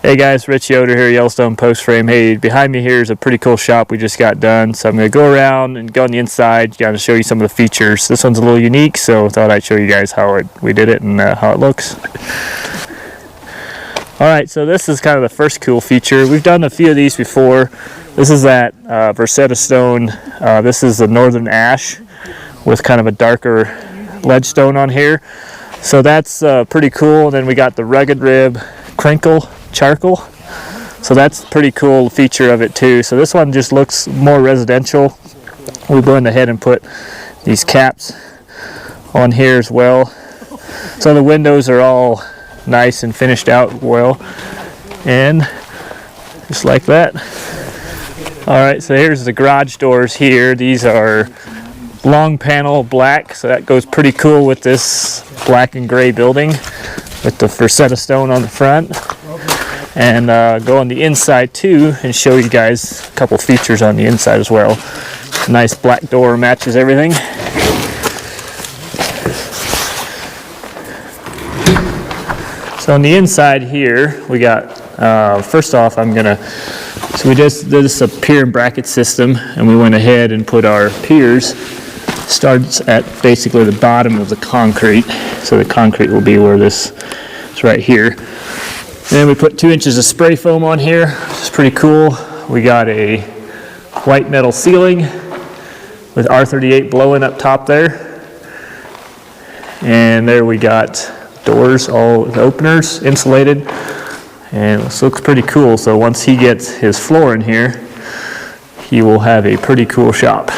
Hey guys, Rich Yoder here, Yellowstone Post Frame. Hey, behind me here is a pretty cool shop we just got done. So I'm going to go around and go on the inside, kind of show you some of the features. This one's a little unique, so I thought I'd show you guys how we did it and how it looks. Alright, so this is kind of the first cool feature. We've done a few of these before. This is that Versetta stone. This is the northern ash with kind of a darker ledge stone on here. So that's pretty cool. Then we got the rugged rib crinkle charcoal, so that's a pretty cool feature of it too. So this one just looks more residential. We went ahead and put these caps on here as well, so the windows are all nice and finished out well, and just like that. Alright, so here's the garage doors here. These are long panel black, so that goes pretty cool with this black and gray building with the Versetta stone on the front. And go on the inside too and show you guys a couple features on the inside as well. Nice black door, matches everything. So on the inside here we got, first off so we just did this a pier and bracket system, and we went ahead and put our piers, starts at basically the bottom of the concrete. So the concrete will be where this is, right here. Then we put 2 inches of spray foam on here, which is pretty cool. We got a white metal ceiling with R38 blowing up top there. And there we got doors, all the openers, insulated. And this looks pretty cool. So once he gets his floor in here, he will have a pretty cool shop.